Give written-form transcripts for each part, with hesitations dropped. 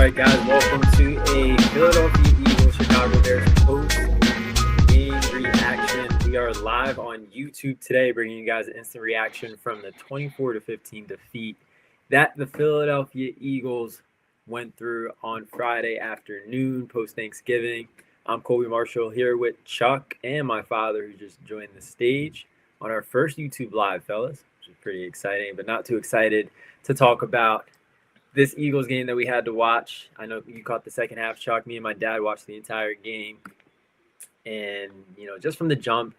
right, guys, welcome to a Philadelphia Eagles Chicago Bears post-game reaction. We are live on YouTube today, bringing you guys an instant reaction from the 24-15 defeat that the Philadelphia Eagles went through on Friday afternoon, post-Thanksgiving. I'm Colby Marshall here with Chuck and my father, who just joined the stage on our first YouTube Live, fellas, which is pretty exciting, but not too excited to talk about this Eagles game that we had to watch. I know you caught the second half, Chuck. Me and my dad watched the entire game. And, just from the jump,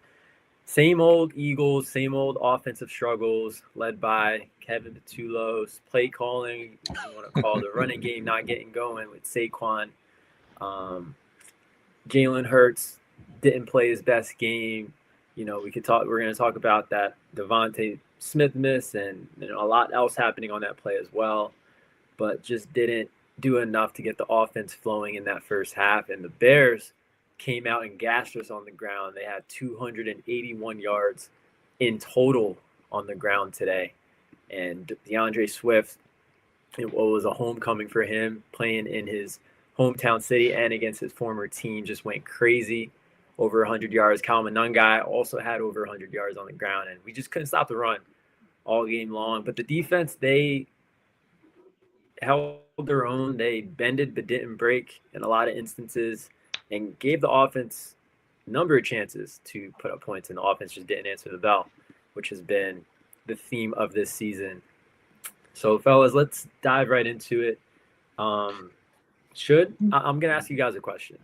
same old Eagles, same old offensive struggles led by Kevin Patullo's play calling, if you want to call the running game not getting going with Saquon. Jalen Hurts didn't play his best game. We're going to talk about that Devontae Smith miss and a lot else happening on that play as well, but just didn't do enough to get the offense flowing in that first half. And the Bears came out and gashed us on the ground. They had 281 yards in total on the ground today. And DeAndre Swift, it was a homecoming for him, playing in his hometown city and against his former team, just went crazy, over 100 yards. Kyle Monangai also had over 100 yards on the ground, and we just couldn't stop the run all game long. But the defense, they held their own. They bended but didn't break in a lot of instances and gave the offense a number of chances to put up points, and the offense just didn't answer the bell, which has been the theme of this season. So, fellas, let's dive right into it. I'm going to ask you guys a question.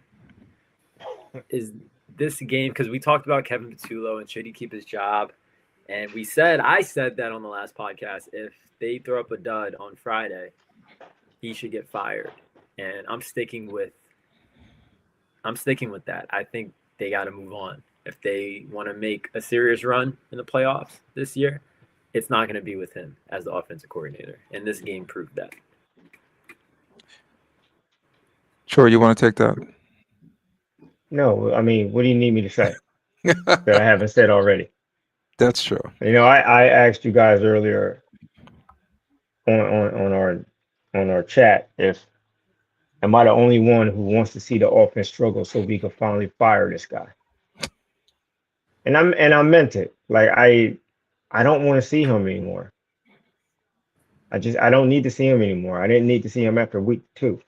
Is this game, because we talked about Kevin Patullo and should he keep his job, and I said that on the last podcast, if they throw up a dud on Friday, he should get fired. And I'm sticking with that. I think they got to move on. If they want to make a serious run in the playoffs this year, it's not going to be with him as the offensive coordinator. And this game proved that. Sure, you want to take that? No, I mean, what do you need me to say that I haven't said already? That's true. I asked you guys earlier on our chat if am I the only one who wants to see the offense struggle so we can finally fire this guy? And I meant it. Like I don't want to see him anymore. I don't need to see him anymore. I didn't need to see him after week 2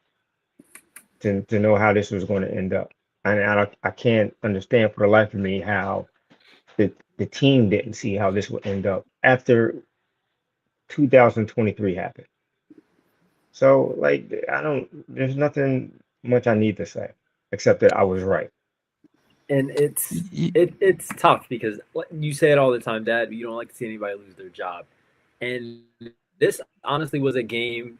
to know how this was going to end up. And I can't understand for the life of me how the team didn't see how this would end up after 2023 happened. So, there's nothing much I need to say except that I was right. And it's tough because you say it all the time, Dad, but you don't like to see anybody lose their job. And this honestly was a game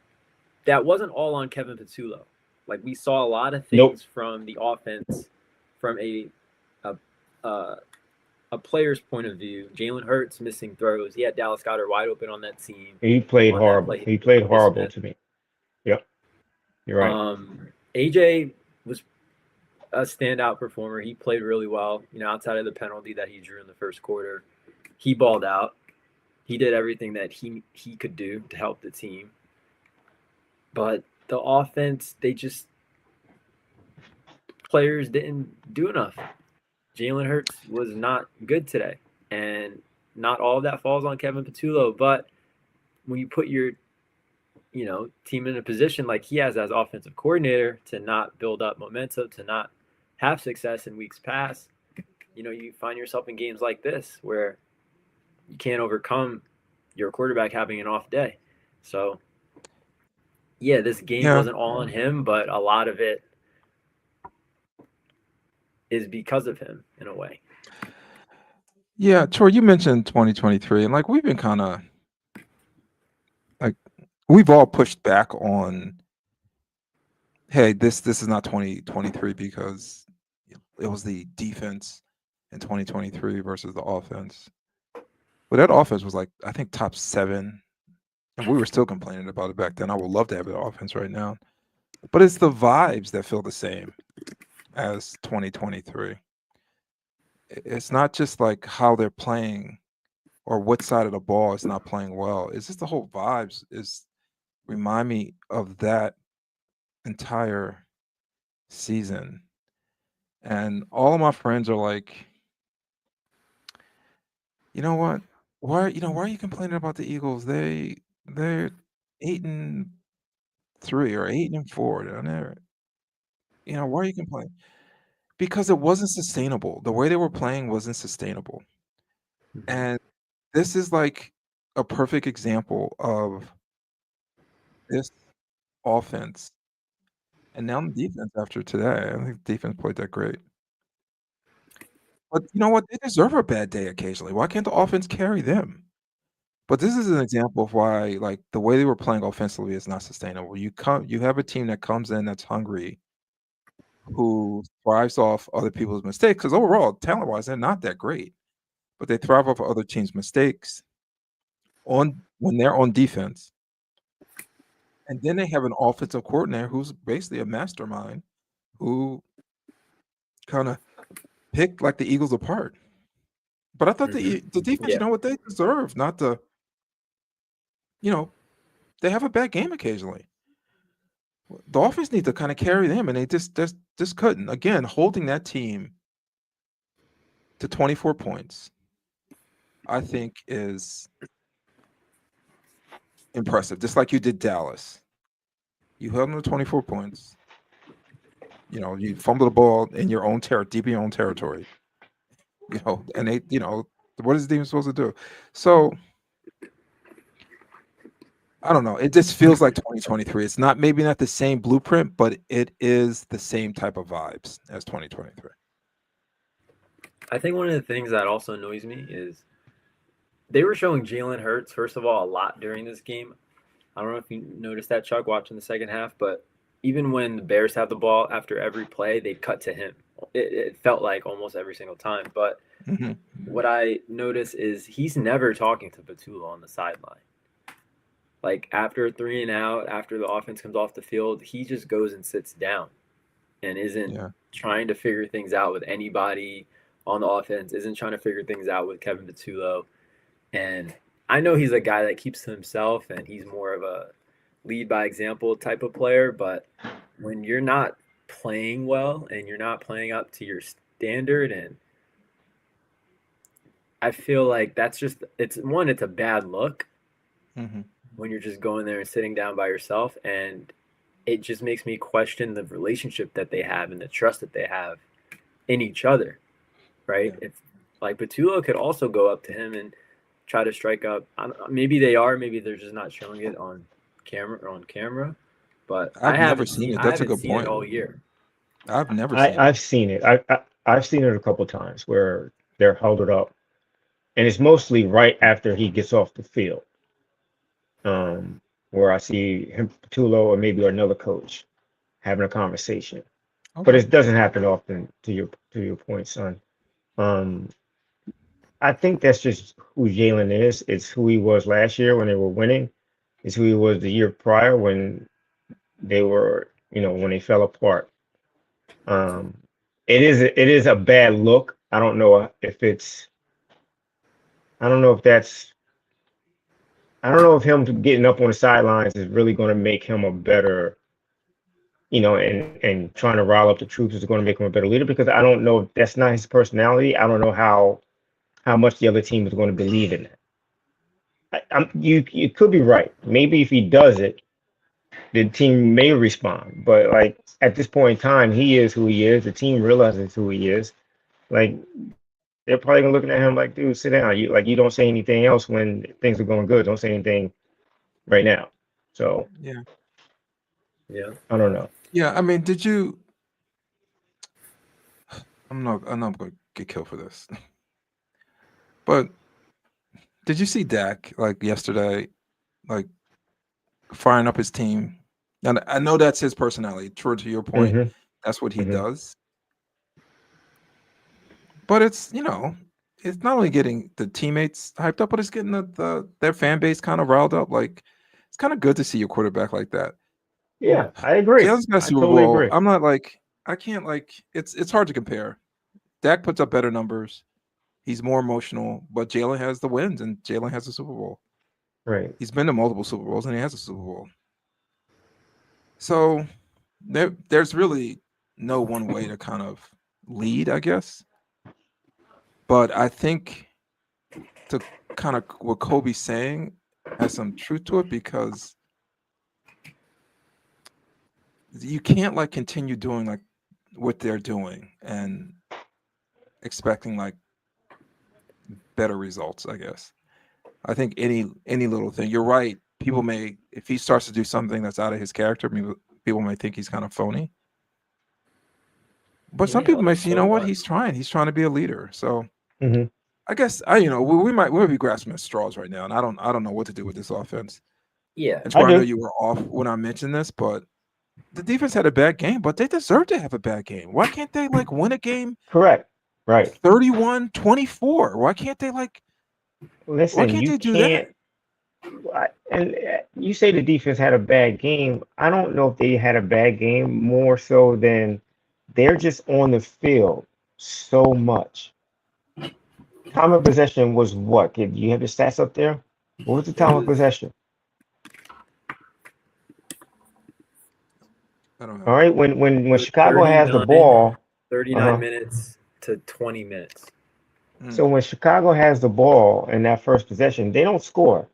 that wasn't all on Kevin Patullo. Like, we saw a lot of things from the offense from a player's point of view. Jalen Hurts missing throws. He had Dallas Goedert wide open on that team. He played horrible. He played horrible to me. Yep. You're right. AJ was a standout performer. He played really well, outside of the penalty that he drew in the first quarter. He balled out. He did everything that he could do to help the team. But the offense, players didn't do enough. Jalen Hurts was not good today, and not all of that falls on Kevin Patullo. But when you put your, team in a position like he has as offensive coordinator to not build up momentum, to not have success in weeks past, you find yourself in games like this where you can't overcome your quarterback having an off day. So, yeah, this game wasn't all on him, but a lot of it is because of him in a way. Yeah, Troy, you mentioned 2023, and we've been kind of we've all pushed back on, hey, this is not 2023 because it was the defense in 2023 versus the offense. But that offense was I think top 7. And we were still complaining about it back then. I would love to have that offense right now. But it's the vibes that feel the same as 2023. It's not just how they're playing or what side of the ball is not playing well. It's just the whole vibes remind me of that entire season. And all of my friends are like, you know what? Why are you complaining about the Eagles? They're 8-3 or 8-4. Why are you complaining? Because it wasn't sustainable. The way they were playing wasn't sustainable. And this is like a perfect example of this offense. And now the defense after today, I don't think defense played that great. But you know what? They deserve a bad day occasionally. Why can't the offense carry them? But this is an example of why, like, the way they were playing offensively is not sustainable. You have a team that comes in that's hungry, who thrives off other people's mistakes. Because overall, talent-wise, they're not that great, but they thrive off of other teams' mistakes when they're on defense. And then they have an offensive coordinator who's basically a mastermind who kind of picked like the Eagles apart. But I thought the defense, you know what, they deserve not to. They have a bad game occasionally. The offense needs to kind of carry them, and they just couldn't. Again, holding that team to 24 points, I think, is impressive. Just like you did Dallas. You held them to 24 points. You fumbled the ball in your own deep in your own territory. And they, what is the team supposed to do? So I don't know. It just feels like 2023. It's maybe not the same blueprint, but it is the same type of vibes as 2023. I think one of the things that also annoys me is they were showing Jalen Hurts, first of all, a lot during this game. I don't know if you noticed that, Chuck, watching the second half, but even when the Bears have the ball after every play, they cut to him. It felt like almost every single time. But what I notice is he's never talking to Petula on the sideline. Like after 3 and out, after the offense comes off the field, he just goes and sits down and isn't trying to figure things out with anybody on the offense, isn't trying to figure things out with Kevin Petula. And I know he's a guy that keeps to himself and he's more of a lead by example type of player. But when you're not playing well and you're not playing up to your standard, and I feel like it's a bad look. When you're just going there and sitting down by yourself, and it just makes me question the relationship that they have and the trust that they have in each other, right? If like Petula could also go up to him and try to strike up. Maybe they are, maybe they're just not showing it on camera. But I've never seen it. That's a good point. It all year. I've never seen it. I've seen it. I've seen it a couple times where they're huddled up, and it's mostly right after he gets off the field. Where I see him, Petula, or maybe another coach having a conversation. Okay. But it doesn't happen often, to your point, son. I think that's just who Jalen is. It's who he was last year when they were winning. It's who he was the year prior when they were, when they fell apart. It is a bad look. I don't know if him getting up on the sidelines is really going to make him a better, and trying to rile up the troops is going to make him a better leader, because I don't know if that's not his personality. I don't know how much the other team is going to believe in that. You could be right. Maybe if he does it, the team may respond. But like at this point in time, he is who he is. The team realizes who he is. Like they're probably gonna looking at him like, dude, sit down. You don't say anything else when things are going good. Don't say anything right now. So yeah, I don't know. Yeah, I mean, did you? I'm not going to get killed for this, but did you see Dak like yesterday, like firing up his team? And I know that's his personality. True to your point, that's what he does. But it's it's not only getting the teammates hyped up, but it's getting their fan base kind of riled up. Like it's kind of good to see your quarterback like that. Yeah, I agree. Jalen's got Super Bowl. Agree. I'm not like I can't like it's hard to compare. Dak puts up better numbers. He's more emotional, but Jalen has the wins and Jalen has the Super Bowl. Right. He's been to multiple Super Bowls and he has a Super Bowl. So there's really no one way to kind of lead, I guess. But I think to kind of what Kobe's saying has some truth to it, because you can't like continue doing like what they're doing and expecting like better results, I guess. I think any little thing, you're right. People may, if he starts to do something that's out of his character, people may think he's kind of phony. But some people may say, you know what, he's trying to be a leader. So I guess we might be grasping at straws right now, and I don't know what to do with this offense. Yeah, and I know you were off when I mentioned this, but the defense had a bad game, but they deserve to have a bad game. Why can't they like win a game? Correct. Right. 31-24. Why can't they like? Listen, why can't they do that? And you say the defense had a bad game. I don't know if they had a bad game more so than they're just on the field so much. Time of possession was what? Do you have the stats up there? What was the time of possession? I don't know. All right, when Chicago has the ball, 39 minutes to 20 minutes. So when Chicago has the ball in that first possession, they don't score,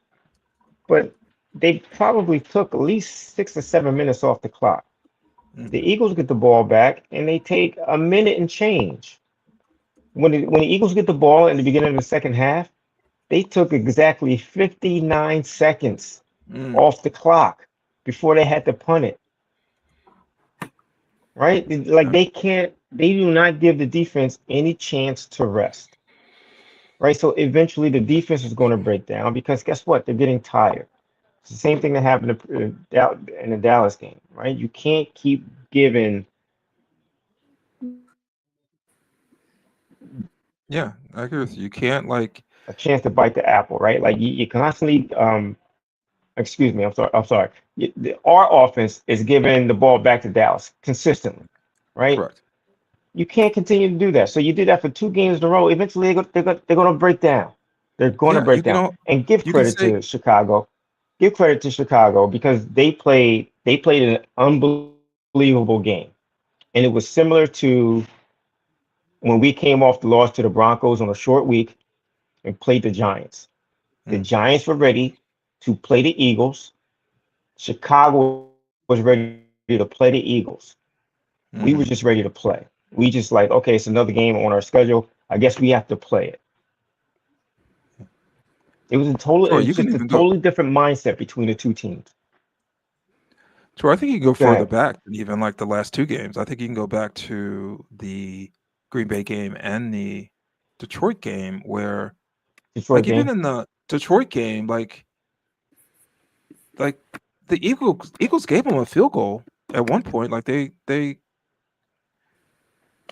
but they probably took at least 6 or 7 minutes off the clock. The Eagles get the ball back and they take a minute and change. When the Eagles get the ball in the beginning of the second half, they took exactly 59 seconds off the clock before they had to punt it. Right? Like they do not give the defense any chance to rest. Right? So eventually the defense is going to break down because guess what? They're getting tired. It's the same thing that happened in the Dallas game, right? You can't keep giving. Yeah, I agree with you. You can't like a chance to bite the apple, right? Like you constantly, excuse me, I'm sorry. Our offense is giving the ball back to Dallas consistently, right? Correct. You can't continue to do that. So you do that for 2 games in a row. Eventually, they're going to break down. They're going to break down. And give credit to Chicago. Give credit to Chicago because they played an unbelievable game, and it was similar to when we came off the loss to the Broncos on a short week and played the Giants. The Giants were ready to play the Eagles. Chicago was ready to play the Eagles. We were just ready to play. We just like, okay, it's another game on our schedule. I guess we have to play it. It was a totally different mindset between the two teams. Sure, I think you can go further back than even like the last 2 games. I think you can go back to the Green Bay game and the Detroit game where even in the Detroit game, like the Eagles gave them a field goal at one point. Like they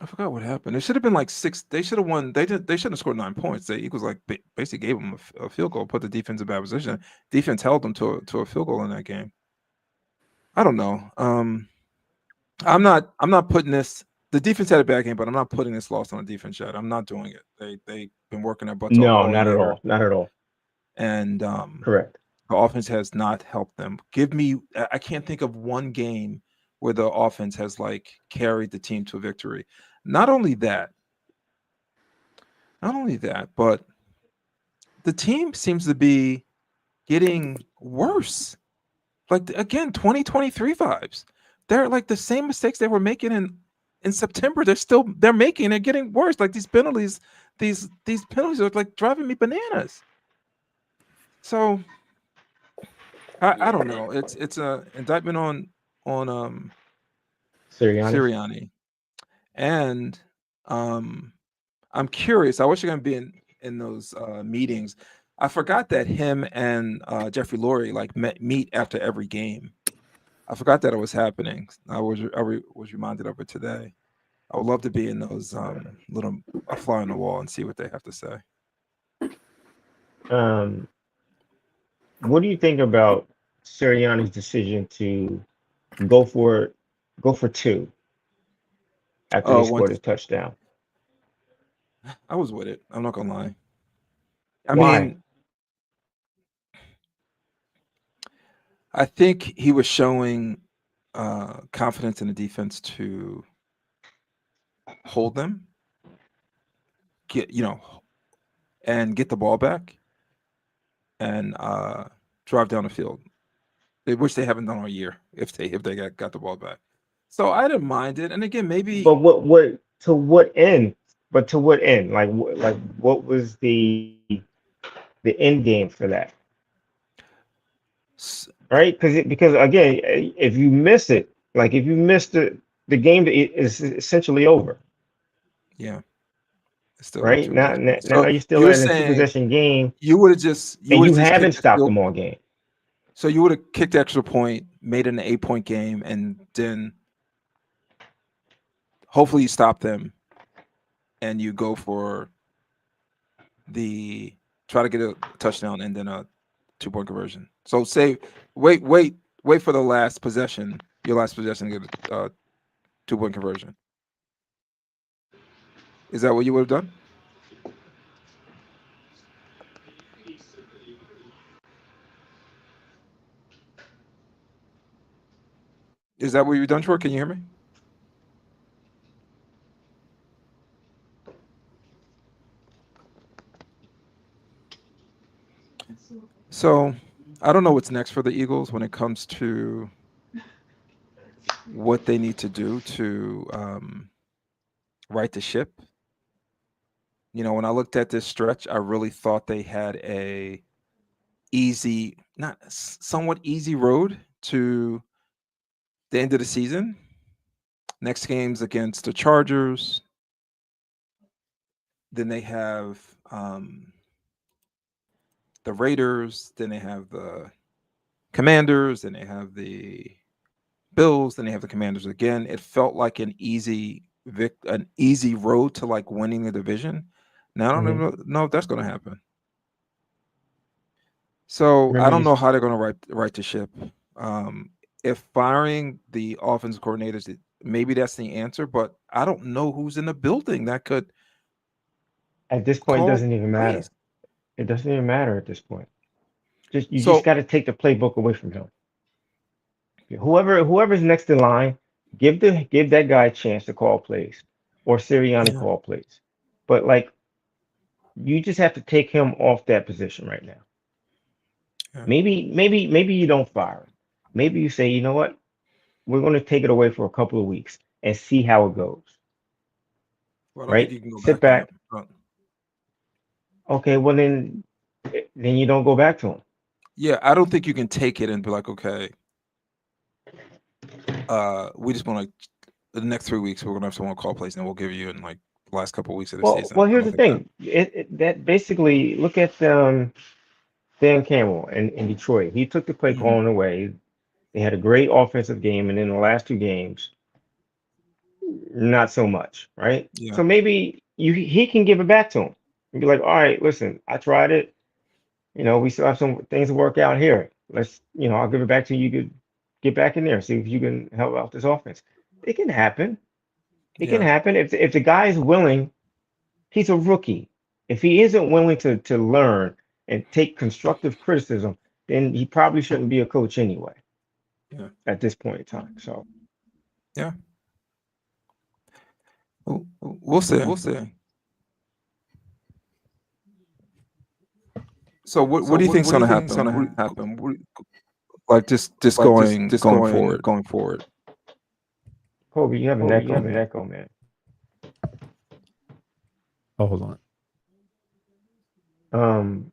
I forgot what happened. It should have been like 6. They should have won. They shouldn't have scored 9 points. The Eagles like basically gave them a field goal, put the defense in bad position. Defense held them to a field goal in that game. I don't know. I'm not putting this. The defense had a bad game, but I'm not putting this loss on the defense yet. I'm not doing it. They've been working their butts off. No, not at all. Not at all. And correct. The offense has not helped them. I can't think of one game where the offense has like carried the team to a victory. Not only that, but the team seems to be getting worse. Like again, 2023 vibes. They're like the same mistakes they were making in September. They're making. They're getting worse. Like these penalties are like driving me bananas. So I don't know. It's a indictment on Sirianni. And I'm curious. I wish you're gonna be in those meetings. I forgot that him and Jeffrey Lurie like meet after every game. I forgot that it was happening. I was reminded of it today. I would love to be in those little a fly on the wall and see what they have to say. What do you think about Sirianni's decision to go for 2 after he scored his touchdown? I was with it. I'm not gonna lie. Why? Mean, I think he was showing confidence in the defense to hold them, and get the ball back and drive down the field, which they haven't done all year if they got the ball back. So I didn't mind it. And again, maybe But what to what end? But to what end? Like what was the end game for that? Right? Because again, if you miss it, like if you miss the game is essentially over. yeah, it's still Right? Now, so you're still you're in a two saying possession game, you would have just and you kicked haven't the stopped field. them all game. So you would have kicked the extra point, made it an 8-point game, and then hopefully you stop them and you go for try to get a touchdown and then a 2-point conversion. So wait for the last possession, your last possession to get a 2-point conversion. Is that what you would have done? Is that what you've done, Troy? Can you hear me? So I don't know what's next for the Eagles when it comes to what they need to do to right the ship. When I looked at this stretch, I really thought they had a somewhat easy road to the end of the season. Next game's against the Chargers. Then they have the Raiders. Then they have the Commanders. Then they have the Bills. Then they have the Commanders again. It felt like an easy road to like winning the division. Now I don't even know if that's going to happen. So I don't know how they're going to right the ship. If firing the offensive coordinators, maybe that's the answer, but I don't know who's in the building that could. At this point, it doesn't even matter. It doesn't even matter at this point. You just got to take the playbook away from him. Whoever's next in line, give that guy a chance to call plays, or Sirianni call plays. But like, you just have to take him off that position right now. Yeah. Maybe you don't fire him. Maybe you say, you know what, we're going to take it away for a couple of weeks and see how it goes. Well, right? Sit back. Okay, well then you don't go back to him. Yeah, I don't think you can take it and be like, okay, we just want to the next 3 weeks we're gonna have someone call plays and we'll give you in like the last couple of weeks of the season. Well, here's the thing. That basically, look at Dan Campbell in Detroit. He took the play calling away. They had a great offensive game, and in the last 2 games, not so much, right? Yeah. So maybe he can give it back to him and be like, all right, listen, I tried it. We still have some things to work out here. Let's, I'll give it back to you. You could get back in there, see if you can help out this offense. It can happen. It can happen if the guy is willing. He's a rookie. If he isn't willing to learn and take constructive criticism, then he probably shouldn't be a coach anyway. Yeah. At this point in time. So. Yeah. We'll see. We'll see. So what do you think's going to happen? Like just going forward. Kobe, you have an echo, man. Oh, hold on.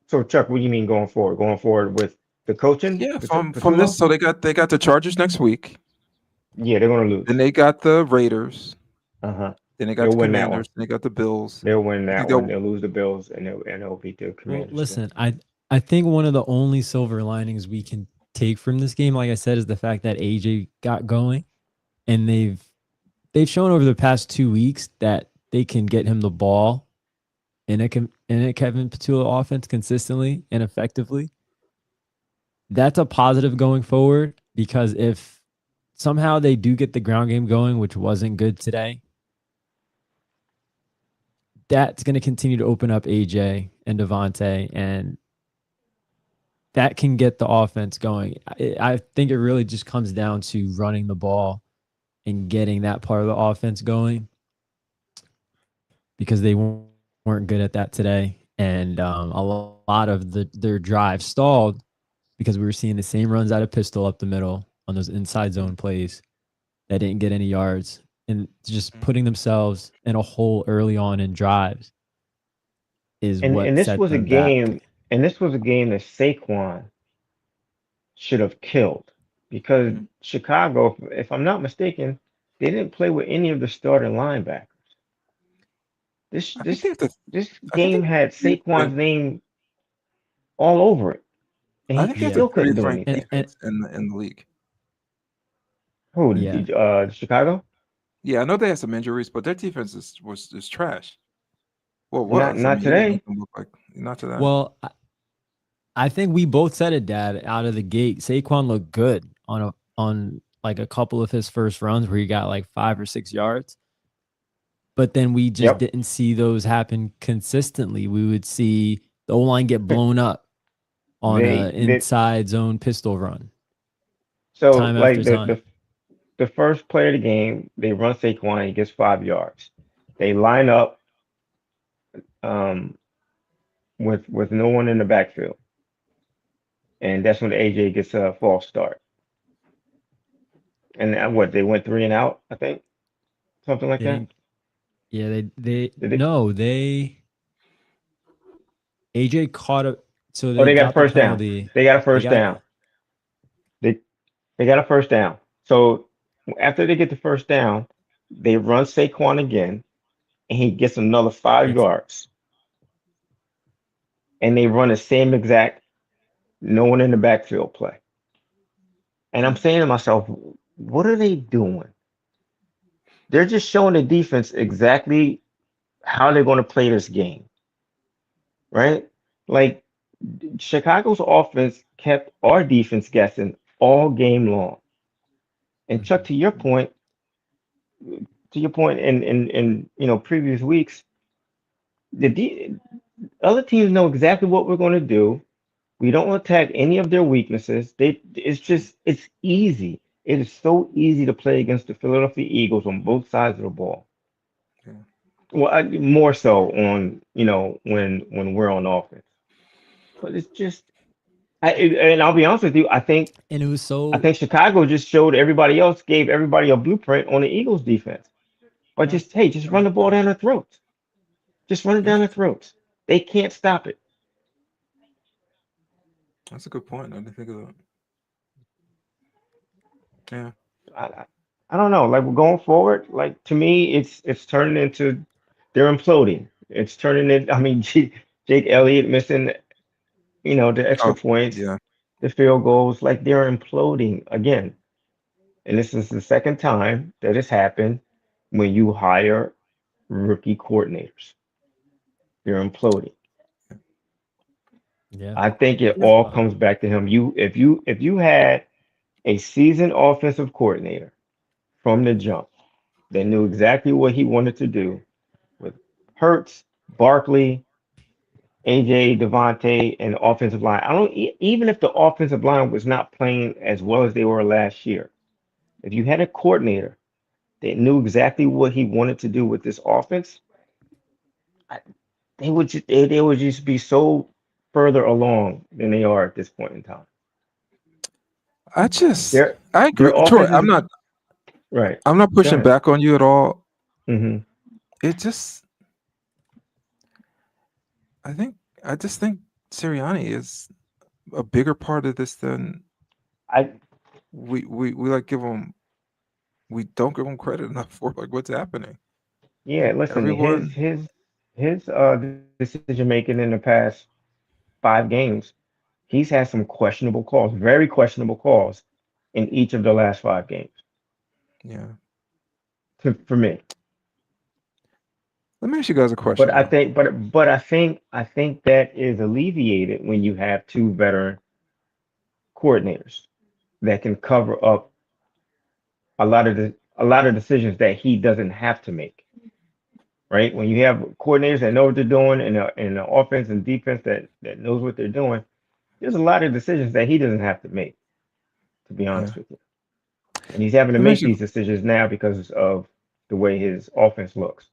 So Chuck, what do you mean going forward? Going forward with the coaching? Yeah, from this. So they got the Chargers next week. Yeah, they're going to lose. Then they got the Raiders. Uh-huh. Then they got the Commanders. Then they got the Bills. They'll win that one. They'll lose the Bills, and they'll beat the Commanders. Well, listen, I think one of the only silver linings we can take from this game, like I said, is the fact that AJ got going, and they've shown over the past 2 weeks that they can get him the ball in a Kevin Patullo offense consistently and effectively. That's a positive going forward, because if somehow they do get the ground game going, which wasn't good today, that's going to continue to open up AJ and Devontae, and that can get the offense going. I think it really just comes down to running the ball and getting that part of the offense going, because they weren't good at that today. And a lot of their drive stalled because we were seeing the same runs out of pistol up the middle on those inside zone plays that didn't get any yards, and just putting themselves in a hole early on in drives is And what this set was a them back. game, and this was a game that Saquon should have killed, because Chicago, if I'm not mistaken, they didn't play with any of the starting linebackers. This I think this they have to. this I think game had they have Saquon's name all over it, and I he think they have Yeah. the still couldn't thirtieth do ranked anything. And defense in the league. Who? yeah. Chicago? Yeah, I know they had some injuries, but their defense is trash. Well, Not was. I not mean, you didn't today. make them look like not to that. Well, I think we both said it, Dad, out of the gate. Saquon looked good on like a couple of his first runs where he got like 5 or 6 yards. But then we just Yep. didn't see those happen consistently. We would see the O-line get blown up on They an they inside zone pistol run so time after like time. the first play of the game, they run Saquon, he gets 5 yards. They line up um with no one in the backfield, and that's when AJ gets a false start. And what, they went 3 and out, I think, something like They that. didn't, yeah, they Did they? no, they AJ caught up, so Oh, they they got a got the first down. penalty. They got a They first got down. They they got a first down. So after they get the first down, they run Saquon again, and he gets another five it's yards. And they run the same exact no one in the backfield play. And I'm saying to myself, what are they doing? They're just showing the defense exactly how they're going to play this game, right? Like Chicago's offense kept our defense guessing all game long. And Chuck, to your point in previous weeks, the other teams know exactly what we're going to do. We don't attack any of their weaknesses. It's easy. It is so easy to play against the Philadelphia Eagles on both sides of the ball. Yeah. Well, more so on, when we're on offense. But it's just, and I'll be honest with you, and it was I so think Chicago just showed everybody else, gave everybody a blueprint on the Eagles defense. But Yeah, just run the ball down their throats. Just run it yeah, down their throats. They can't stop it. that's a good point. I didn't think of that. Yeah, I, I I don't know. Like, we're going forward, like, to me, it's turning into, they're imploding. It's turning in. I mean, Jake Elliott missing, the extra oh, points, yeah. the field goals. Like, they're imploding again. And this is the second time that it's happened when you hire rookie coordinators. They're imploding. yeah. I think it Yeah. all comes back to him. If you had a seasoned offensive coordinator from the jump that knew exactly what he wanted to do with Hurts, Barkley, AJ, Devontae, and the offensive line. I don't even if the offensive line was not playing as well as they were last year. If you had a coordinator that knew exactly what he wanted to do with this offense, I- they would just be so further along than they are at this point in time. Their I agree, their Troy. offense is right. I'm not Go pushing ahead. back on you at all. Hmm. It just, I just think Sirianni is a bigger part of this than I we like give him. We don't give him credit enough for like what's happening. Yeah, listen, his Everyone, his his decision making in the past 5 games, he's had some questionable calls, very questionable calls in each of the last 5 games. yeah. For me. Let me ask you guys a But question I though. think, but I think that is alleviated when you have two veteran coordinators that can cover up a lot of decisions that he doesn't have to make. Right? When you have coordinators that know what they're doing, and an offense and defense that knows what they're doing, there's a lot of decisions that he doesn't have to make, to be honest Yeah. with you. And he's having to Let me make ask you, these decisions now because of the way his offense looks.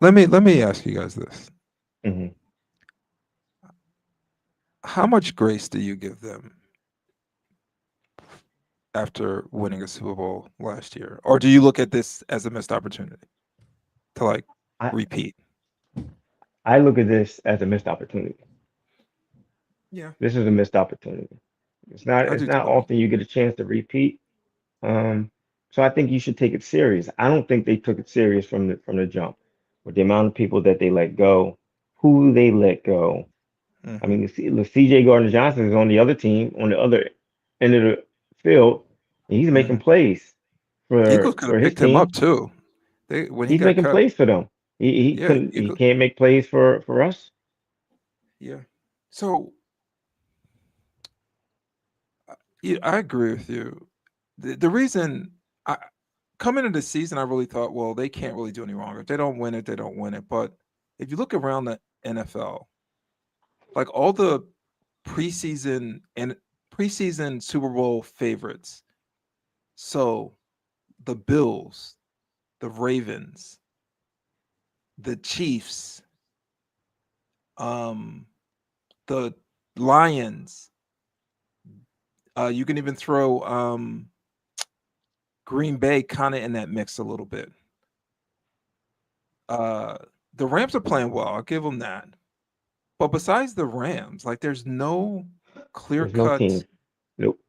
let me ask you guys this. Hmm. How much grace do you give them after winning a Super Bowl last year? Or do you look at this as a missed opportunity to like I, repeat? I look at this as a missed opportunity. Yeah, This is a missed opportunity. It's not I it's do not too. often you get a chance to repeat. Um, so I think you should take it serious. I don't think they took it serious from the jump with the amount of people that they let go, who they let go. I Hmm. mean, CJ Gardner Johnson is on the other team, on the other end of the field, and he's making Hmm. plays Eagles could for have his picked him up team. too. They when he He's got making cut. plays for them. Yeah, He can't make plays for us. yeah. So yeah, I agree with you. The reason I coming into the season, I really thought, well, they can't really do any wrong. If they don't win it, they don't win it. But if you look around the NFL, like all the preseason and preseason Super Bowl favorites, so the Bills, the Ravens, the Chiefs, um, the Lions. You can even throw Green Bay kind of in that mix a little bit. Uh, the Rams are playing well. I'll give them that. But besides the Rams, like there's no clear There's no cut team. Nope.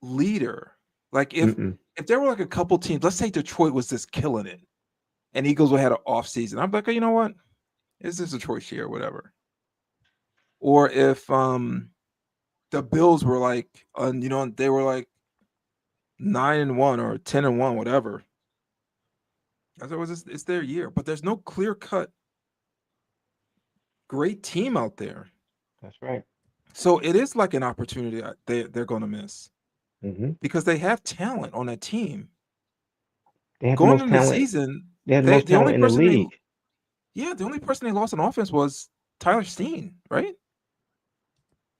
leader. Like Mm-mm. if there were like a couple teams, let's say Detroit was just killing it, and Eagles had an off season, I'm like, oh, you know what? Is this Detroit's year or whatever? Or if the Bills were like, they were like 9-1 or 10-1, whatever. As it was, it's their year, but there's no clear cut great team out there. That's right. So it is like an opportunity they're going to miss Hmm. because they have talent on that team. They have the Going most into the talent. season, They have the they most the only talent in the person league. the only person they lost on offense was Tyler Steen, right?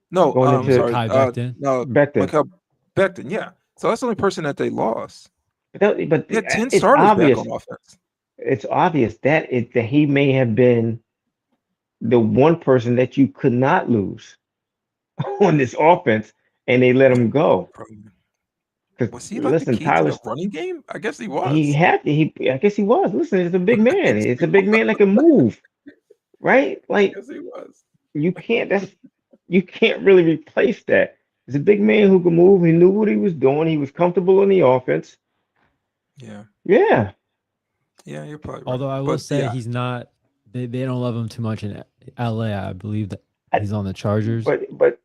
No, Going into Kai Becton. no, Becton. Mikael Becton, yeah. So that's the only person that they lost. But They had 10 it's starters back on obvious. offense. It's obvious that he may have been the one person that you could not lose on this offense, and they let Yeah, him go. probably. Because Was he like the listen, key to Tyler, the running game? I guess he he was. had to. I guess he was. Listen, it's a big I man. guess It's he a big was. man that can move, right? I Like guess he was. you can't. You can't really replace that. It's a big man who can move. He knew what he was doing. He was comfortable in the offense. Yeah. Yeah, Yeah, you're probably right. Although I will But say yeah, he's not. They don't love him too much in LA. I believe that I, he's on the Chargers. but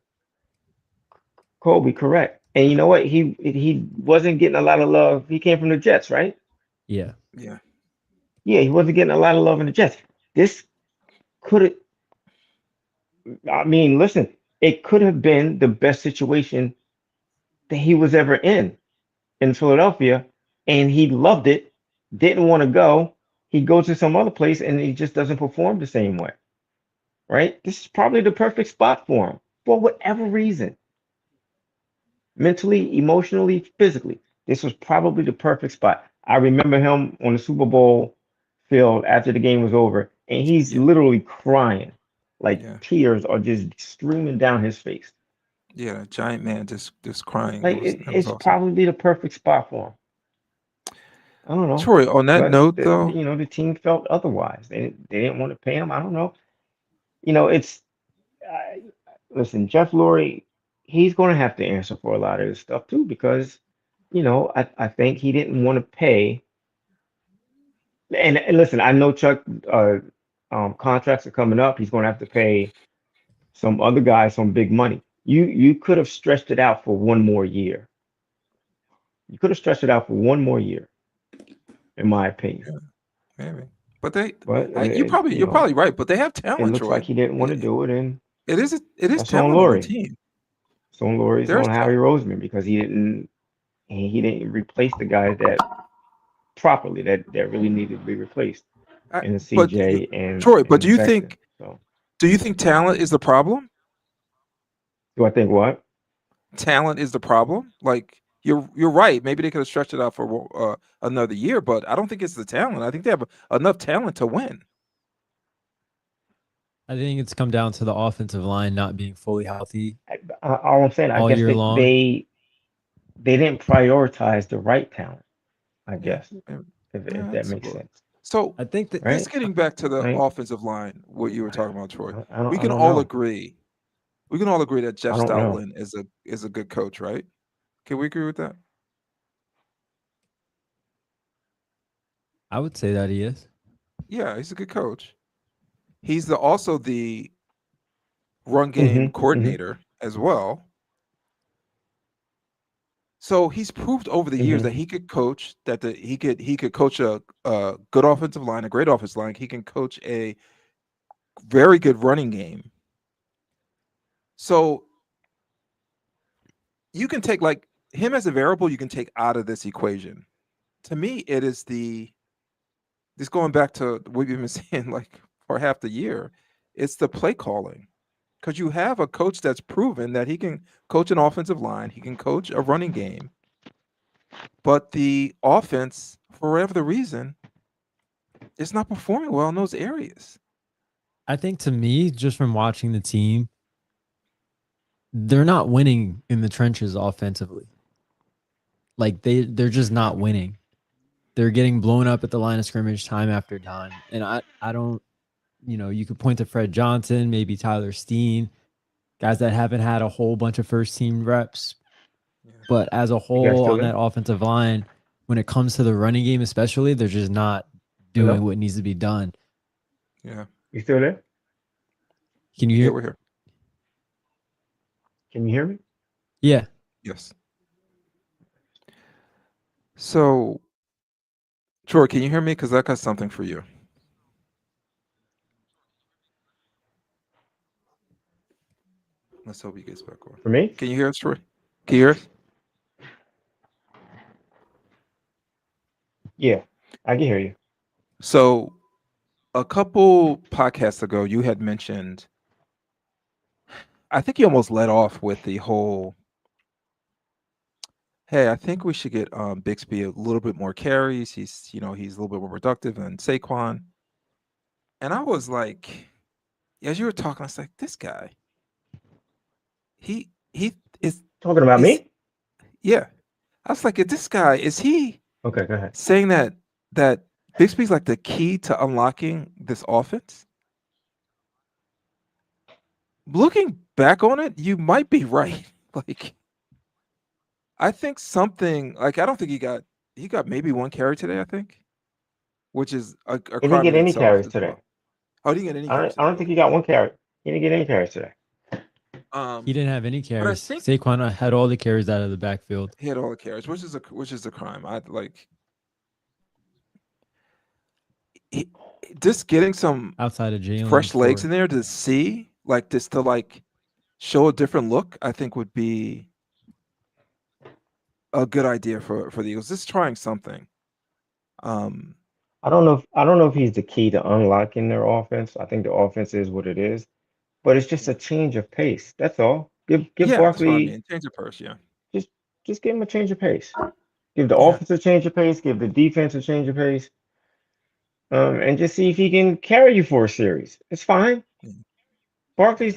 Kobe, correct. And you know what? He wasn't getting a lot of love. He came from the Jets, right? Yeah. yeah. Yeah, he wasn't getting a lot of love in the Jets. This could have, I mean, listen, it could have been the best situation that he was ever in Philadelphia, and he loved it, didn't want to go. He goes to some other place and he just doesn't perform the same way, right? This is probably the perfect spot for him for whatever reason, mentally, emotionally, physically. This was probably the perfect spot. I remember him on the Super Bowl field after the game was over, and he's Yeah. literally crying, like Yeah. tears are just streaming down his face. Yeah, that giant man just crying. Like It was it's awesome. probably the perfect spot for him. I don't know, Troy, on that but note though, the team felt otherwise. They didn't want to pay him. I don't know. You know, it's I, listen, Jeff Lurie, he's going to have to answer for a lot of this stuff too because I think he didn't want to pay. And listen, I know Chuck contracts are coming up. He's going to have to pay some other guys some big money. You could have stretched it out for one more year. You could have stretched it out for one more year, in my opinion. maybe. But they But you're probably right, but they have it talent, looks Troy. like he didn't want to It, do it, and it is that's on talent on the Lurie. team. So Lurie's There's on Howie Roseman because he didn't replace the guys that properly that really needed to be replaced in but CJ and Troy, but do and you Becton. think So Do you think talent is the problem? Do I think what? Talent is the problem? Like you're right. Maybe they could have stretched it out for another year, but I don't think it's the talent. I think they have enough talent to win. I think it's come down to the offensive line not being fully healthy All I'm saying, I all guess year long. they didn't prioritize the right talent. I guess Yeah, if yeah, that that's makes a little- sense, So I think that right? just getting back to the Right? offensive line, what you were talking about, Troy. I We don't can all know. agree. We can all agree that Jeff I don't know. Stoutland is a good coach, right? Can we agree with that? I would say that he is. Yeah, he's a good coach. He's also the run game Mm-hmm. coordinator as well. So he's proved over the years that he could coach, he could coach a good offensive line, a great offensive line. He can coach a very good running game. So you can take like him as a variable, you can take out of this equation. To me, it is this going back to what we've been saying like for half the year. It's the play calling. Because you have a coach that's proven that he can coach an offensive line, he can coach a running game, but the offense, for whatever the reason, is not performing well in those areas. I think to me, just from watching the team, they're not winning in the trenches offensively. Like they're just not winning. They're getting blown up at the line of scrimmage time after time. And I don't, you could point to Fred Johnson, maybe Tyler Steen, guys that haven't had a whole bunch of first team reps. Yeah. But as a You guys whole still on there? that offensive line, when it comes to the running game, especially, they're just not doing Hello? what needs to be done. Yeah. You still there? Can you Yeah, hear? we're here. Can you hear me? Yeah. Yes. So, Troy, can you hear me? Because I got something for you. Let's hope he gets back on. For me? Can you hear us, Troy? Can you hear us? Yeah, I can hear you. So, a couple podcasts ago, you had mentioned, I think you almost led off with the whole, hey, I think we should get Bixby a little bit more carries. He's a little bit more productive than Saquon. And I was like, as you were talking, I was like, this guy, he is Talking about me? yeah. I was like, this guy, is he Okay, go ahead. saying that Bixby's like the key to unlocking this offense? Looking back on it, you might be right. Like, I think something like I don't think he got maybe one carry today, I think, which is a He didn't crime get in any itself carries as today. well. Oh, he didn't get any I carries don't today. think he got one carry. He didn't get any carries today. He didn't have any carries. think- Saquon had all the carries out of the backfield. He had all the carries, which is a crime. I like just getting some Outside of Jalen. fresh legs for- in there to see, like just to like show a different look, I think would be a good idea for the Eagles. Just trying something. I don't know if he's the key to unlocking their offense. I think the offense is what it is, but it's just a change of pace. That's all. Give yeah, that's what I Barkley mean. Change of purse, yeah. just give him a change of pace. Give the Yeah. offense a change of pace. Give the defense a change of pace. And just see if he can carry you for a series. It's fine. Mhm. Barkley's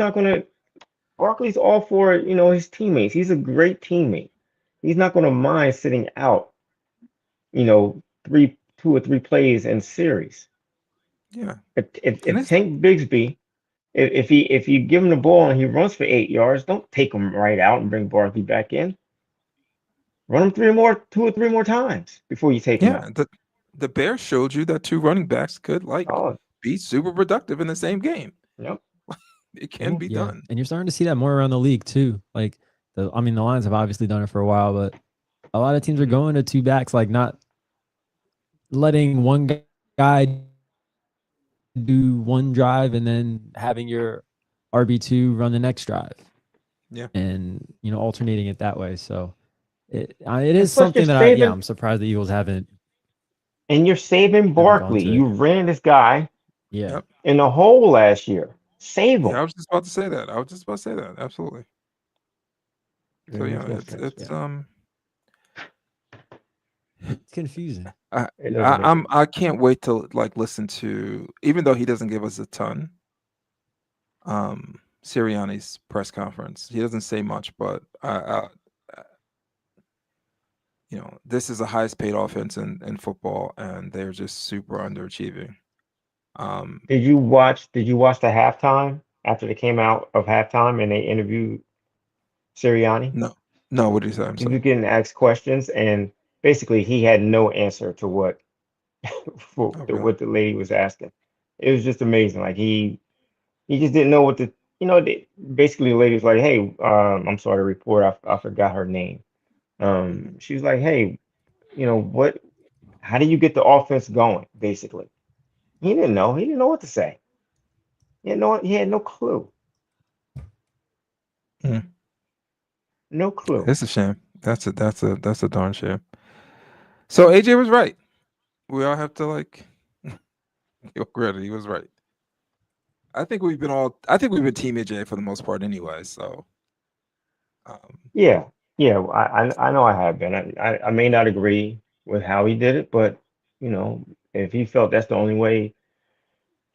all for, his teammates. He's a great teammate. He's not gonna mind sitting out, 2 or 3 plays in series. Yeah. If And it's- Tank Bigsby, if you give him the ball and he runs for 8 yards, don't take him right out and bring Barkley back in. Run him 2 or 3 more times before you take him Yeah, out. the Bears showed you that two running backs could Oh, be super productive in the same game. yep. It can be Yeah, done. and you're starting to see that more around the league too. Like the Lions have obviously done it for a while, but a lot of teams are going to 2 backs, like not letting one guy do one drive and then having your RB2 run the next drive. Yeah. And alternating it that way. So it is plus something you're that saving- I'm surprised the Eagles haven't. And you're saving gone Barkley. to it. You ran this guy Yeah. Yep. in the hole last year. Save Yeah, I them. was just about to say that. I was just about to say that. Absolutely. So It yeah, makes no it's sense. it's Yeah. It's confusing. I, It doesn't make any I can't wait to like listen to, even though he doesn't give us a ton, Sirianni's press conference. He doesn't say much, but you know, this is the highest paid offense in football, and they're just super underachieving. Did you watch the halftime after they came out of halftime and they interviewed Sirianni? No, no, what did he say? I'm He sorry. was getting asked questions and basically he had no answer to what Oh, really? what the lady was asking. It was just amazing. Like he just didn't know what to, basically the lady was like, "Hey, I'm sorry to report, I forgot her name." She was like, "Hey, what? How do you get the offense going?" Basically, he didn't know. He didn't know what to say. He had no clue. Mm. No clue. It's a shame. That's a darn shame. So AJ was right. We all have to like give credit. He was right. I think we've been Team AJ for the most part anyway. So um, Yeah, yeah. I know I have been. I may not agree with how he did it, but if he felt that's the only way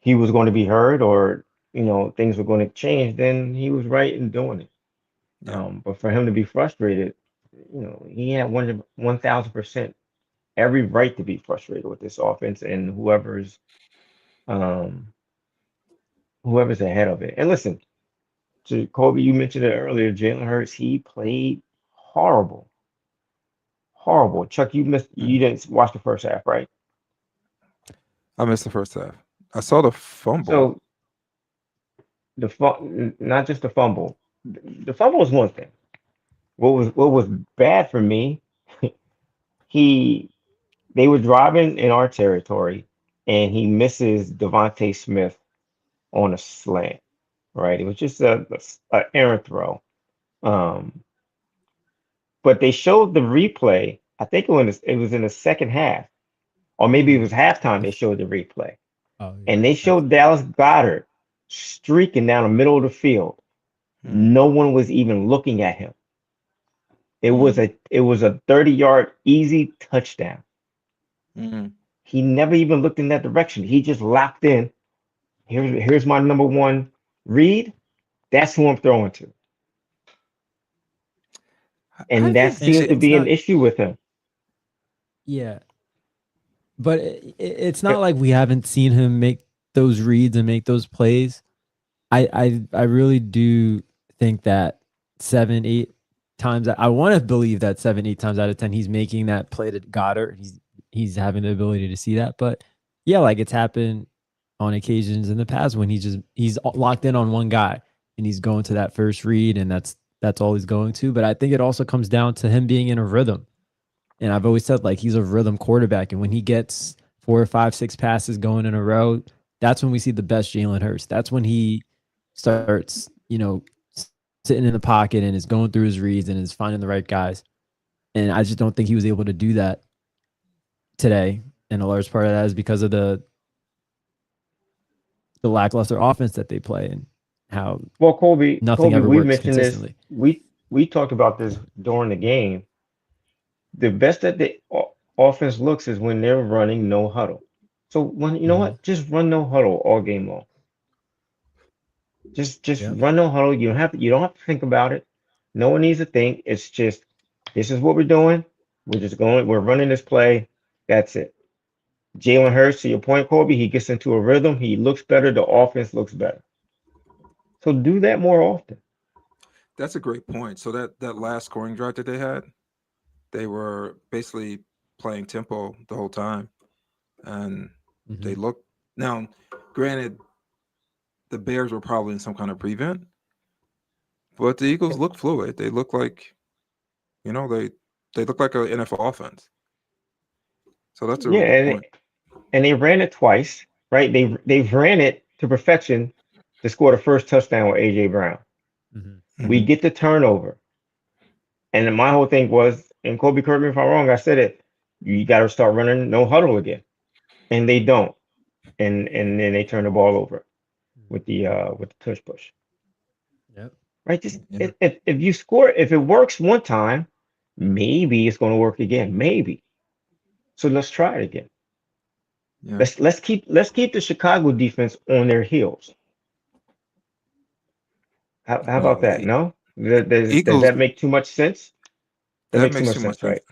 he was going to be heard, or things were going to change, then he was right in doing it. yeah. But for him to be frustrated, he had 1,000% every right to be frustrated with this offense and um whoever's ahead of it. And listen, to Kobe, you mentioned it earlier, Jalen Hurts, he played horrible. Horrible. Chuck, you Mm. didn't watch the first half, right? I missed the first half. I saw the fumble. So not just the fumble. The fumble was one thing. What was bad for me, he they were driving in our territory and he misses Devontae Smith on a slant, right? It was just a errant throw. Um, but they showed the replay. I think it was in the second half, or maybe it was halftime. They showed the replay, Oh and yeah. they That's showed Dallas Goedert streaking down the middle of the field. Mm. No one was even looking at him. It was Mm. a 30-yard easy touchdown. Mm. He never even looked in that direction. He just locked in. Here's my number one read. That's who I'm throwing to. I And that think and seems to J- it's be an not. issue with him. Yeah, but it's not like we haven't seen him make those reads and make those plays. I really do think that 7, 8 times. I want to believe that 7, 8 times out of 10 he's making that play to Goddard. He's having the ability to see that. But yeah, like it's happened on occasions in the past when he's locked in on one guy and he's going to that first read and that's all he's going to. But I think it also comes down to him being in a rhythm. And I've always said like he's a rhythm quarterback, and when he gets 4 or 5, 6 passes going in a row, that's when we see the best Jalen Hurts. That's when he starts, sitting in the pocket and is going through his reads and is finding the right guys. And I just don't think he was able to do that today. And a large part of that is because of the lackluster offense that they play and how Well, Kobe, nothing Kobe, ever we works mentioned this. consistently. We talked about this during the game. The best that the offense looks is when they're running no huddle. So when you know Mm-hmm. what, just run no huddle all game long. Just Yep. run no huddle. You don't have to think about it. No one needs to think. It's just this is what we're doing. We're running this play. That's it. Jalen Hurts, to your point, Kobe, he gets into a rhythm. He looks better. The offense looks better. So do that more often. that's a great point. So that last scoring drive that they had, they were basically playing tempo the whole time, and Mm-hmm. they looked. Now, granted, the Bears were probably in some kind of prevent, but the Eagles look fluid. They look like, they look like an NFL offense. So that's a Yeah, really good point. and they ran it twice, right? They've ran it to perfection to score the first touchdown with AJ Brown. Mm-hmm. We Hmm. get the turnover, and then my whole thing was, and Kobe, correct me if I'm wrong, I said it. You got to start running no huddle again, and they don't, and then they turn the ball over. with the tush push. Yep. Right? Just Yeah. if you score, if it works one time, maybe it's going to work again. Maybe. So let's try it again. Yeah. Let's keep the Chicago defense on their heels. How Well, about that? the No? Does Eagles, that make too much sense? That that makes too makes much too much sense, sense. right?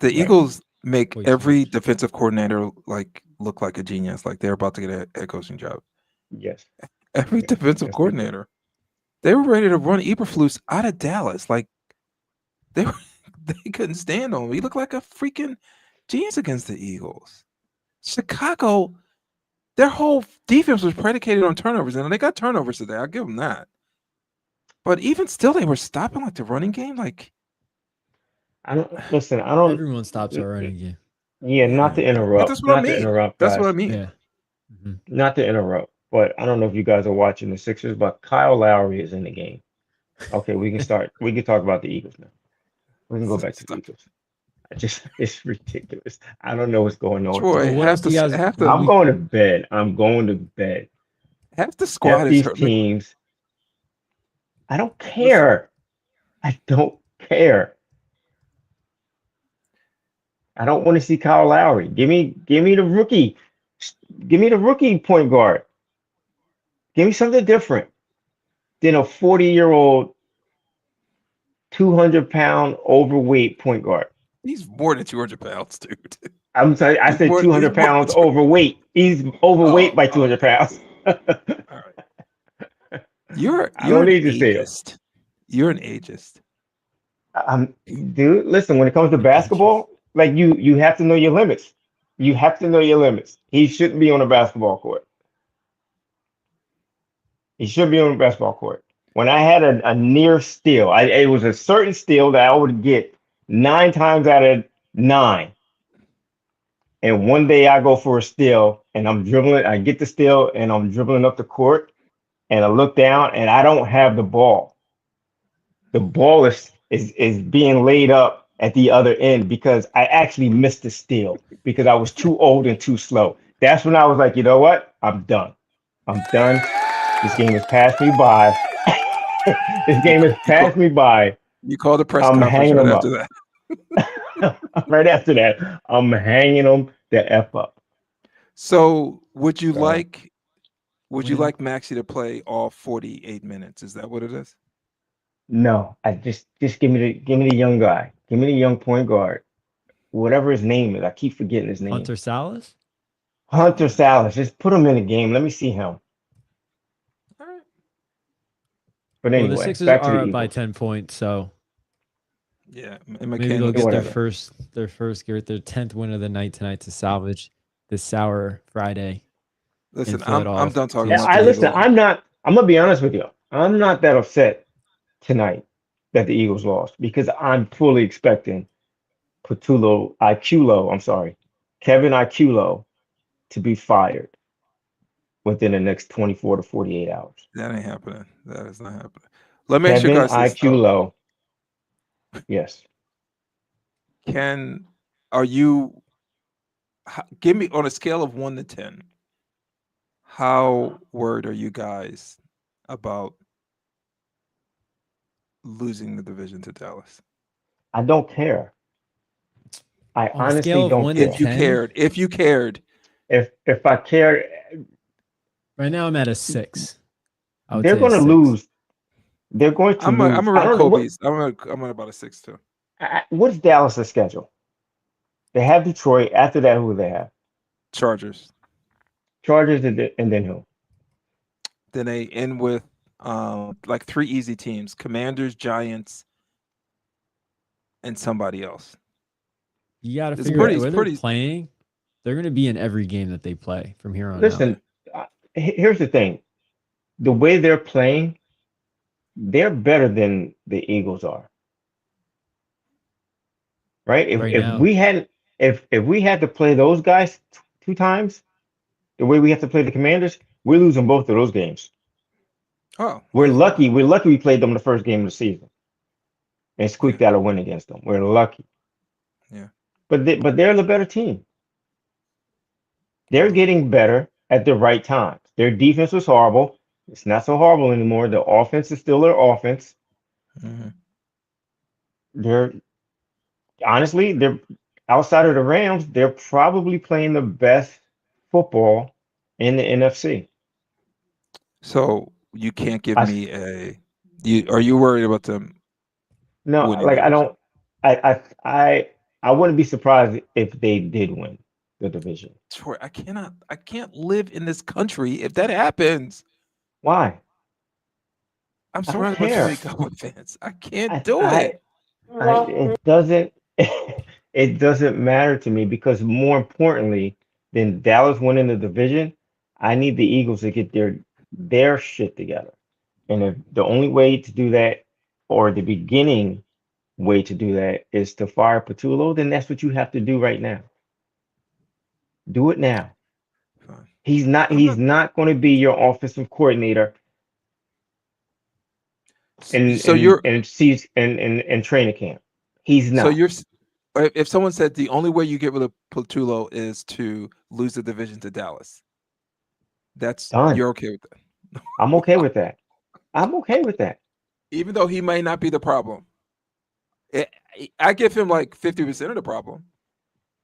The Right. Eagles make Way too every much. defensive coordinator like look like a genius, like they're about to get a head coaching job. Yes. Every Yes. defensive Yes, they do. coordinator, they were ready to run Eberflus out of Dallas. Like they were, they couldn't stand on him. He looked like a freaking genius against the Eagles. Chicago, their whole defense was predicated on turnovers, and they got turnovers today. I'll give them that. But even still, they were stopping like the running game. Like, I don't listen. I don't. Everyone stops our running game. Yeah, not to but interrupt. that's what I Not to mean. interrupt, That's what I guys. mean. Yeah. Mhm. Not to interrupt. But I don't know if you guys are watching the Sixers, but Kyle Lowry is in the game. Okay, we can start. We can talk about the Eagles now. We can go back to the Eagles. It's ridiculous. I don't know what's going on Troy, today. Well, what else do you guys? half I'm the going to bed. I'm going to bed. half the F squad is these hurt. teams. I don't Listen, care. I don't care. I don't want to see Kyle Lowry. Give me the rookie. Give me the rookie point guard. Give me something different than a 40-year-old, 200-pound overweight point guard. he's more than 200 pounds, dude. I'm sorry, I said 200 He's more pounds than 200. overweight. He's overweight by 200 pounds. All right. You're I don't an need to see it. ageist. You're an ageist. Dude, listen, when it comes to basketball, like you have to know your limits. You have to know your limits. He shouldn't be on a basketball court. He should be on the basketball court. When I had a near steal, it was a certain steal that I would get 9 times out of 9. And one day I go for a steal and I'm dribbling, I get the steal and I'm dribbling up the court and I look down and I don't have the ball. The ball is being laid up at the other end because I actually missed the steal because I was too old and too slow. That's when I was like, you know what? I'm done. I'm done. This game has passed me by. This game has passed me by. You call the press I'm conference hanging right them after up. that. Right after that, I'm hanging them the F up. So would you So- like When- like Maxey to play all 48 minutes? Is that what it is? No, I just give me the young guy. Give me the young point guard. Whatever his name is. I keep forgetting his name. Hunter Salas. Hunter Salas. Just put him in the game. Let me see him. All right. But Well, anyway, the Sixers back to are the up by Eagles. 10 points, so Yeah. And maybe McCann they'll looks get whatever. their first get their 10th win of the night tonight to salvage this sour Friday. Listen, fill it I'm off done talking to- about I the listen. Eagles. I'm gonna be honest with you. I'm not that upset tonight that the Eagles lost because I'm fully expecting Kevin Iculo to be fired within the next 24 to 48 hours. That ain't happening. That is not happening. Let me ask you Kevin guys this. Iculo. Yes. Give me on a scale of 1 to 10, how worried are you guys about losing the division to Dallas? I don't care. I On a honestly scale of don't 1 to care. If you cared, If I cared, Right now, I'm at a 6. I would they're say a going to 6. lose. They're going to I'm lose. around I don't know Kobe's. I'm at about a 6 too. what's Dallas' schedule? They have Detroit. After that, who do they have? Chargers. Chargers and then who? Then they end with like 3 easy teams: Commanders, Giants, and somebody else. You got to It's figure pretty- out it's where pretty- they're playing. They're going to be in every game that they play from here on out. Listen, here's the thing. The way they're playing, they're better than the Eagles are. Right? If Right if now. we hadn't if we had to play those guys 2 times, the way we have to play the Commanders, we're losing both of those games. Oh, We're lucky we played them the first game of the season and squeaked out a win against them. We're lucky. Yeah. But they're the better team. They're getting better at the right times. Their defense was horrible. It's not so horrible anymore. The offense is still their offense. Mhm. They're honestly, they're outside of the Rams, they're probably playing the best football in the NFC. So you can't give I me are you worried about them no, winning like the I division? don't, I wouldn't be surprised if they did win the division. Troy, I can't live in this country if that happens. Why? I'm I don't surrounded by too care. many Cowboy fans. I can't I, do it. it doesn't, it doesn't matter to me because more importantly than Dallas winning the division, I need the Eagles to get their shit together. And if the only way to do that, or the beginning way to do that, is to fire Patullo, then that's what you have to do right now. Do it now. Fine. He's not. I'm He's not. not going to be your offensive coordinator in So in you're in season in training camp. He's so not you're if someone said the only way you get rid of Patullo is to lose the division to Dallas, done. you're okay with that. I'm okay with that. I'm okay with that. Even though he may not be the problem. I give him like 50% of the problem.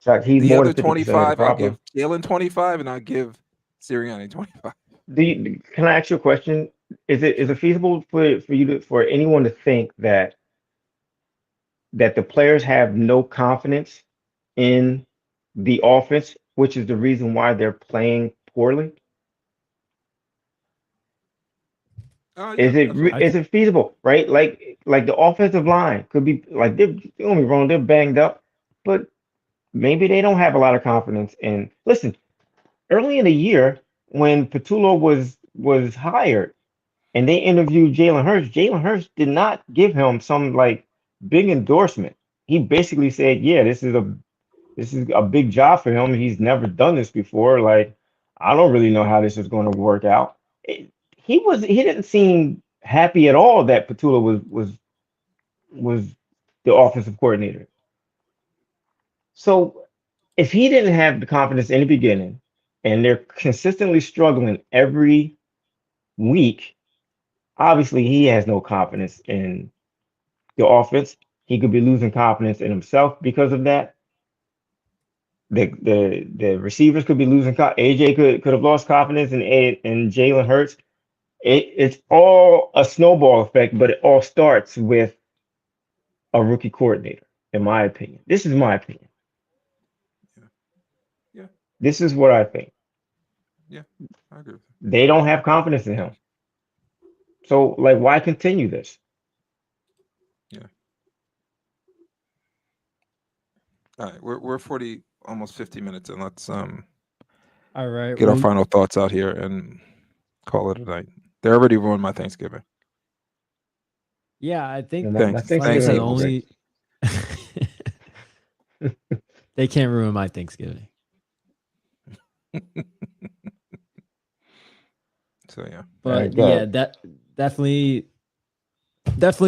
Chuck, he's The more than other 50% of the 25, I'll problem. give Jalen 25 and I'll give Sirianni 25. Can I ask you a question? Is it feasible for you to for anyone to think that the players have no confidence in the offense, which is the reason why they're playing poorly? Yeah, absolutely. Is it feasible, right? Like the offensive line could be like don't get me wrong, they're banged up, but maybe they don't have a lot of confidence in. Listen, early in the year when Patullo was hired and they interviewed Jalen Hurts did not give him some like big endorsement. He basically said, "Yeah, this is a big job for him. He's never done this before. Like, I don't really know how this is going to work out." He didn't seem happy at all that Patullo was the offensive coordinator. So if he didn't have the confidence in the beginning, and they're consistently struggling every week, obviously he has no confidence in the offense. He could be losing confidence in himself because of that. The receivers could be losing. AJ could have lost confidence in Jalen Hurts. It's all a snowball effect, but it all starts with a rookie coordinator, in my opinion. This is my opinion. Yeah. This is what I think. Yeah, I agree with They don't have confidence in him. So, like, why continue this? you. Yeah. All right, we're 40, almost 50 minutes in. Let's All right. get our well, final thoughts out here and call it a night. They already ruined my Thanksgiving. yeah, I think My Thanks. like I Thanksgiving said, was Thanks, only they can't ruin my Thanksgiving. So yeah. But good. yeah, that definitely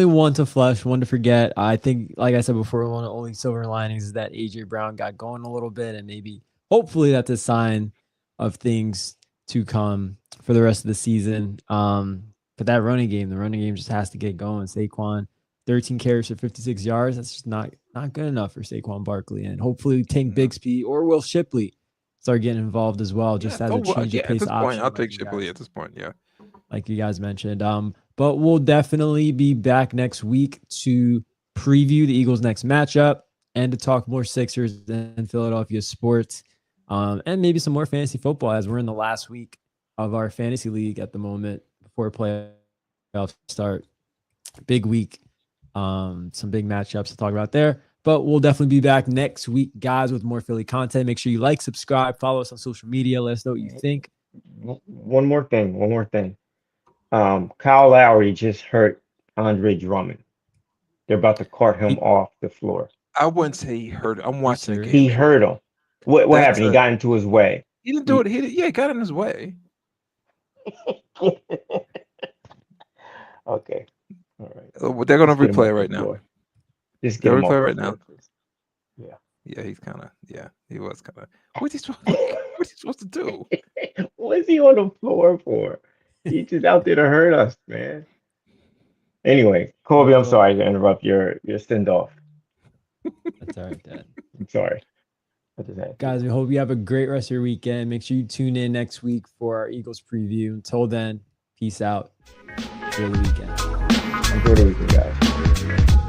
one to flush, one to forget. I think, like I said before, one of the only silver linings is that AJ Brown got going a little bit, and maybe hopefully that's a sign of things to come for the rest of the season. But that the running game just has to get going. Saquon, 13 carries for 56 yards. That's just not good enough for Saquon Barkley. And hopefully Tank Bigsby or Will Shipley start getting involved as well, just as a change of at pace this option. point, I'll like take you Shipley guys- at this point. Yeah. like you guys mentioned. But we'll definitely be back next week to preview the Eagles' next matchup and to talk more Sixers and Philadelphia sports, and maybe some more fantasy football as we're in the last week of our fantasy league at the moment before playoffs start. Big week, some big matchups to talk about there. But we'll definitely be back next week, guys, with more Philly content. Make sure you like, subscribe, follow us on social media. Let us know what you think. One more thing. Kyle Lowry just hurt Andre Drummond. They're about to cart him off the floor. I wouldn't say he hurt. I'm watching the game. He hurt him. What That's happened? He got into his way. He didn't do it. He got in his way. Okay. All right. They're going to Just get him replay it off right the now. floor. Just get They'll him off replay the right floor, now. please. Yeah. Yeah, he's kind of. Yeah, he was kind of. What's he supposed to do? What is he on the floor for? He's just out there to hurt us, man. Anyway, Kobe, I'm sorry to interrupt your send off. That's all right, Dad. I'm sorry. I just had to. Guys, we hope you have a great rest of your weekend. Make sure you tune in next week for our Eagles preview. Until then, peace out. Enjoy the weekend. Enjoy the weekend, guys.